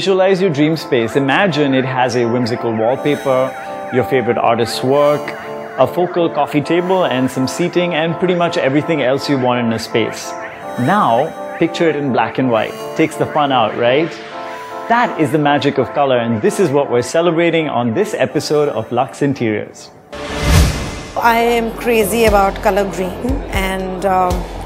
visualize your dream space, imagine it has a whimsical wallpaper, your favorite artist's work, a focal coffee table and some seating, and pretty much everything else you want in a space. Now, picture it in black and white. Takes the fun out, right? That is the magic of color, and this is what we're celebrating on this episode of Lux Interiors. I am crazy about color green, and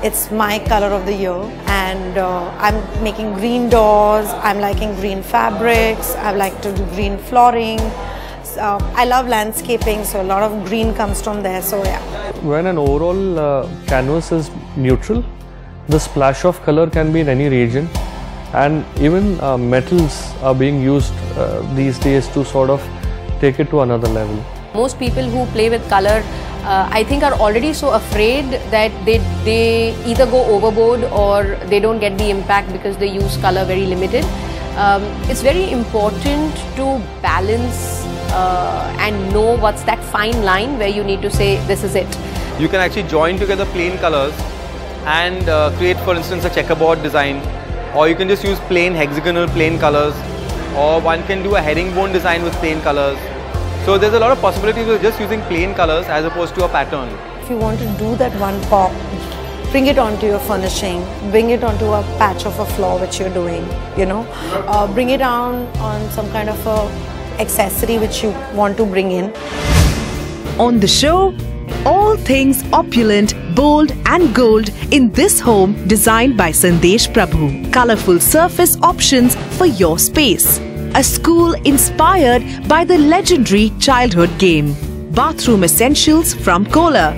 it's my color of the year, and I'm making green doors, I'm liking green fabrics, I like to do green flooring. I love landscaping, so a lot of green comes from there, so yeah. When an overall canvas is neutral, the splash of color can be in any region, and even metals are being used these days to sort of take it to another level. Most people who play with color, I think, are already so afraid that they either go overboard or they don't get the impact because they use color very limited. It's very important to balance and know what's that fine line where you need to say this is it. You can actually join together plain colors and create, for instance, a checkerboard design, or you can just use plain hexagonal plain colors, or one can do a herringbone design with plain colors. So there's a lot of possibilities with just using plain colors as opposed to a pattern. If you want to do that one pop, bring it onto your furnishing, bring it onto a patch of a floor which you're doing, you know, bring it on some kind of a accessory which you want to bring in. On the show, all things opulent, bold and gold in this home designed by Sandesh Prabhu. Colorful surface options for your space. A school inspired by the legendary childhood game. Bathroom essentials from Kohler.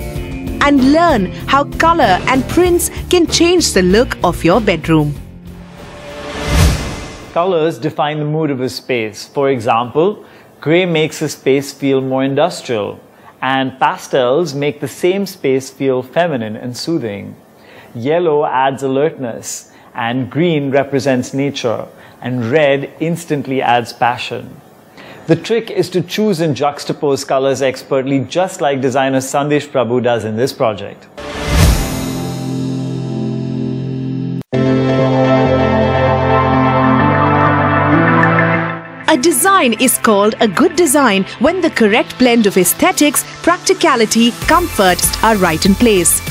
And learn how color and prints can change the look of your bedroom. Colors define the mood of a space. For example, grey makes a space feel more industrial, and pastels make the same space feel feminine and soothing. Yellow adds alertness, and green represents nature, and red instantly adds passion. The trick is to choose and juxtapose colors expertly, just like designer Sandesh Prabhu does in this project. A design is called a good design when the correct blend of aesthetics, practicality, comfort are right in place.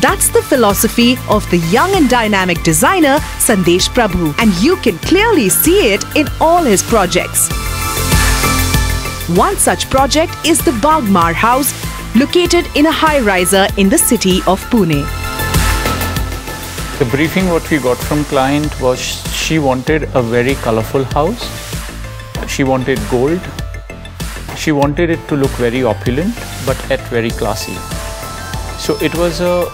That's the philosophy of the young and dynamic designer Sandesh Prabhu, and you can clearly see it in all his projects. One such project is the Bagmar House, located in a high-riser in the city of Pune. The briefing what we got from client was she wanted a very colorful house. She wanted gold. She wanted it to look very opulent, but yet very classy. So it was a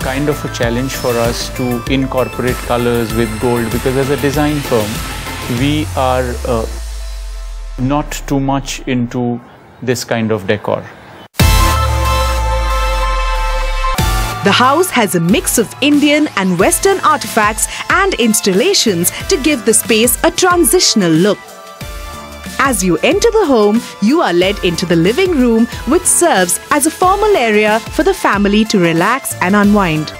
kind of a challenge for us to incorporate colors with gold, because as a design firm, we are not too much into this kind of decor. The house has a mix of Indian and Western artifacts and installations to give the space a transitional look. As you enter the home, you are led into the living room, which serves as a formal area for the family to relax and unwind.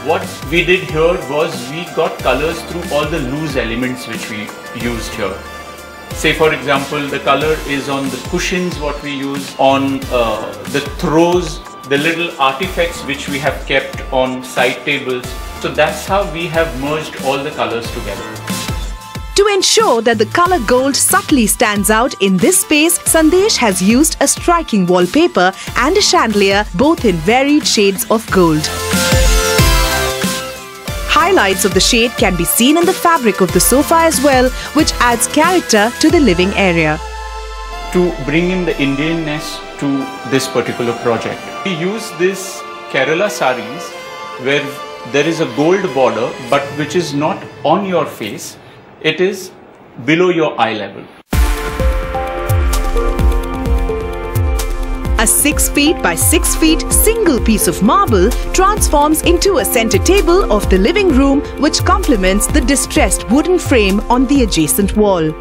What we did here was we got colors through all the loose elements which we used here. Say for example, the color is on the cushions what we use, on the throws, the little artifacts which we have kept on side tables. So that's how we have merged all the colors together. To ensure that the color gold subtly stands out in this space, Sandesh has used a striking wallpaper and a chandelier, both in varied shades of gold. Highlights of the shade can be seen in the fabric of the sofa as well, which adds character to the living area. To bring in the Indianness to this particular project, we use this Kerala saris where there is a gold border, but which is not on your face. It is below your eye level. A 6 feet by 6 feet single piece of marble transforms into a center table of the living room, which complements the distressed wooden frame on the adjacent wall.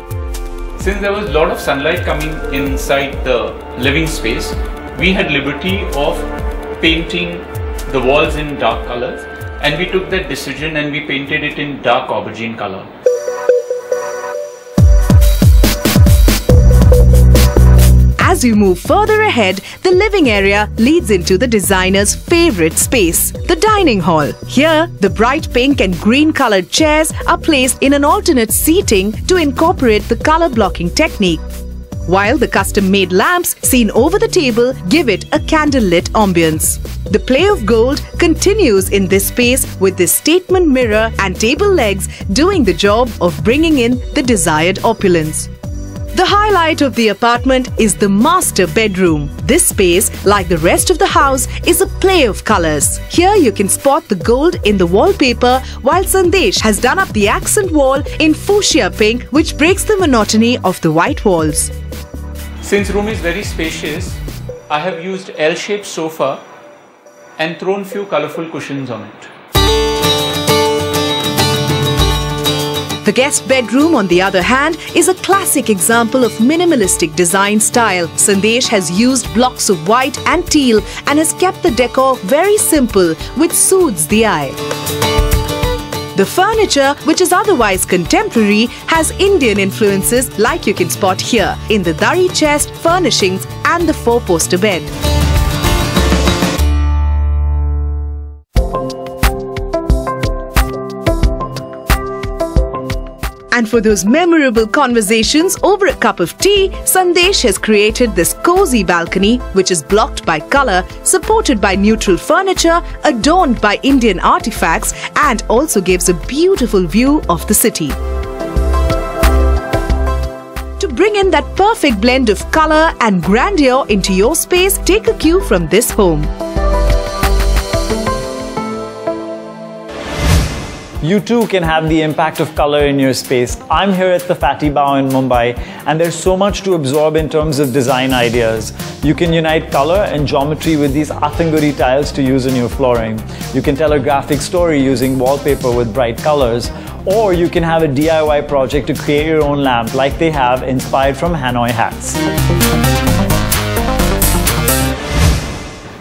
Since there was a lot of sunlight coming inside the living space, we had liberty of painting the walls in dark colors, and we took that decision and we painted it in dark aubergine color. As you move further ahead, the living area leads into the designer's favorite space, the dining hall. Here, the bright pink and green colored chairs are placed in an alternate seating to incorporate the color blocking technique, while the custom-made lamps seen over the table give it a candlelit ambience. The play of gold continues in this space with this statement mirror and table legs doing the job of bringing in the desired opulence. The highlight of the apartment is the master bedroom. This space, like the rest of the house, is a play of colors. Here you can spot the gold in the wallpaper, while Sandesh has done up the accent wall in fuchsia pink, which breaks the monotony of the white walls. Since room is very spacious, I have used L-shaped sofa and thrown few colorful cushions on it. The guest bedroom, on the other hand, is a classic example of minimalistic design style. Sandesh has used blocks of white and teal and has kept the decor very simple, which soothes the eye. The furniture, which is otherwise contemporary, has Indian influences like you can spot here in the Dari chest, furnishings and the four-poster bed. And for those memorable conversations over a cup of tea, Sandesh has created this cozy balcony, which is blocked by color, supported by neutral furniture, adorned by Indian artifacts, and also gives a beautiful view of the city. To bring in that perfect blend of color and grandeur into your space, take a cue from this home. You too can have the impact of color in your space. I'm here at the Fatty Bao in Mumbai, and there's so much to absorb in terms of design ideas. You can unite color and geometry with these Athanguri tiles to use in your flooring. You can tell a graphic story using wallpaper with bright colors, or you can have a DIY project to create your own lamp like they have, inspired from Hanoi hats.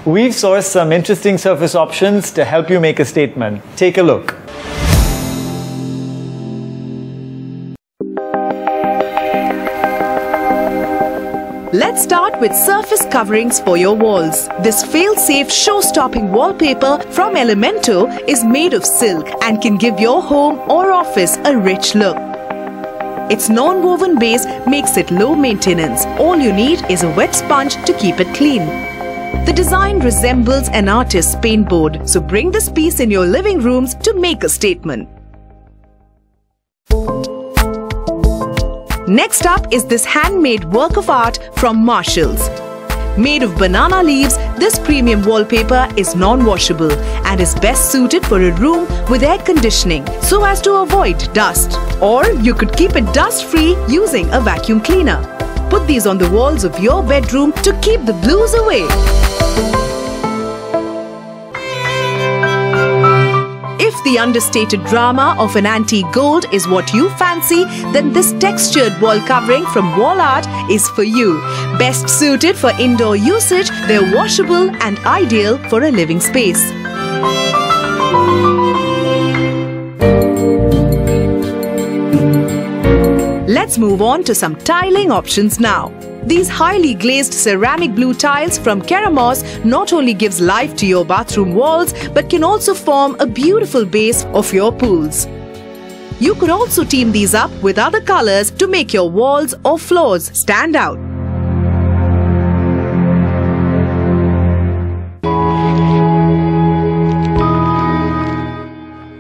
We've sourced some interesting surface options to help you make a statement. Take a look. Let's start with surface coverings for your walls. This fail-safe show-stopping wallpaper from Elemento is made of silk and can give your home or office a rich look. Its non-woven base makes it low maintenance. All you need is a wet sponge to keep it clean. The design resembles an artist's paintboard, so bring this piece in your living rooms to make a statement. Next up is this handmade work of art from Marshalls. Made of banana leaves, this premium wallpaper is non-washable and is best suited for a room with air conditioning so as to avoid dust. Or you could keep it dust-free using a vacuum cleaner. Put these on the walls of your bedroom to keep the blues away. If the understated drama of an antique gold is what you fancy, then this textured wall covering from Wall Art is for you. Best suited for indoor usage, they're washable and ideal for a living space. Let's move on to some tiling options now. These highly glazed ceramic blue tiles from Keramos not only gives life to your bathroom walls but can also form a beautiful base of your pools. You could also team these up with other colors to make your walls or floors stand out.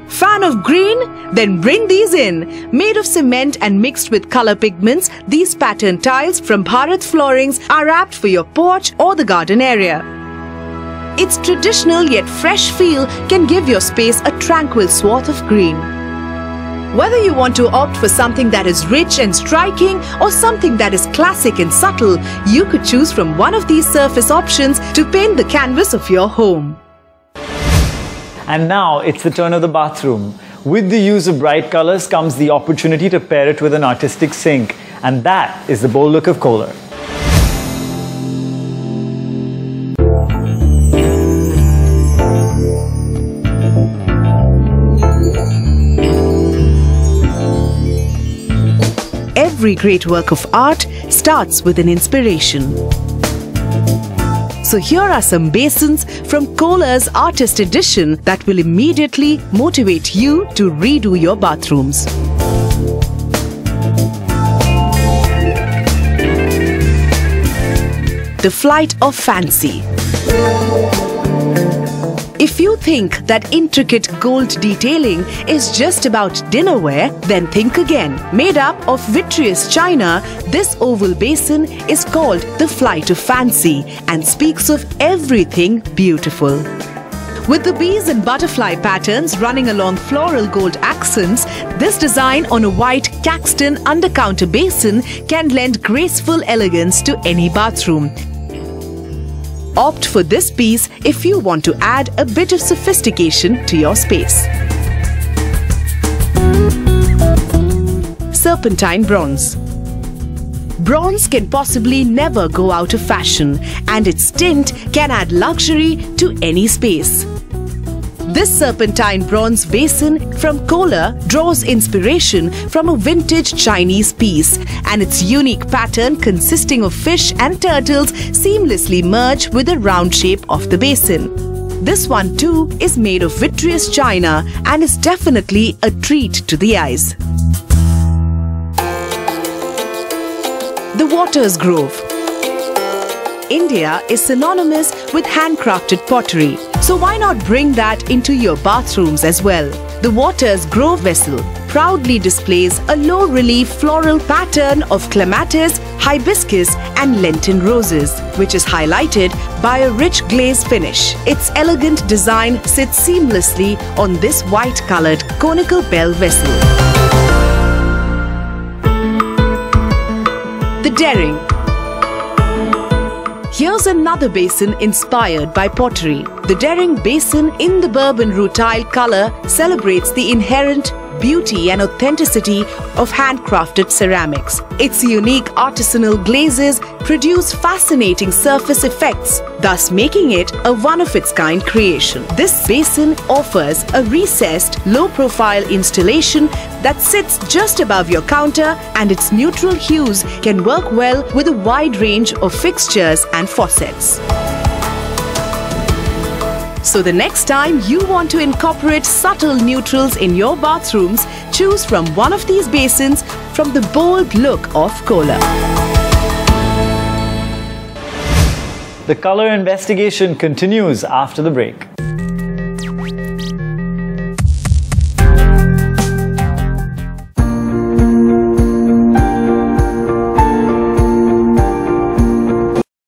Fan of green? Then bring these in. Made of cement and mixed with color pigments, these pattern tiles from Bharat Floorings are apt for your porch or the garden area. Its traditional yet fresh feel can give your space a tranquil swath of green. Whether you want to opt for something that is rich and striking or something that is classic and subtle, you could choose from one of these surface options to paint the canvas of your home. And now it's the turn of the bathroom. With the use of bright colors comes the opportunity to pair it with an artistic sink, and that is the bold look of Kohler. Every great work of art starts with an inspiration. So here are some basins from Kohler's Artist Edition that will immediately motivate you to redo your bathrooms. The flight of fancy. If you think that intricate gold detailing is just about dinnerware, then think again. Made up of vitreous china, this oval basin is called the flight of fancy and speaks of everything beautiful. With the bees and butterfly patterns running along floral gold accents, this design on a white Caxton undercounter basin can lend graceful elegance to any bathroom. Opt for this piece if you want to add a bit of sophistication to your space. Serpentine bronze. Bronze can possibly never go out of fashion, and its tint can add luxury to any space. This serpentine bronze basin from Kohler draws inspiration from a vintage Chinese piece, and its unique pattern consisting of fish and turtles seamlessly merge with the round shape of the basin. This one too is made of vitreous china and is definitely a treat to the eyes. The Waters Grove. India is synonymous with handcrafted pottery, so why not bring that into your bathrooms as well? The Waters Grove vessel proudly displays a low-relief floral pattern of clematis, hibiscus and Lenten roses, which is highlighted by a rich glaze finish. Its elegant design sits seamlessly on this white-colored conical bell vessel. The Daring. Here's another basin inspired by pottery. The Daring basin in the bourbon rutile color celebrates the inherent beauty and authenticity of handcrafted ceramics. Its unique artisanal glazes produce fascinating surface effects, thus making it a one-of-its-kind creation. This basin offers a recessed, low-profile installation that sits just above your counter, and its neutral hues can work well with a wide range of fixtures and faucets. So the next time you want to incorporate subtle neutrals in your bathrooms, choose from one of these basins from the bold look of Kohler. The color investigation continues after the break.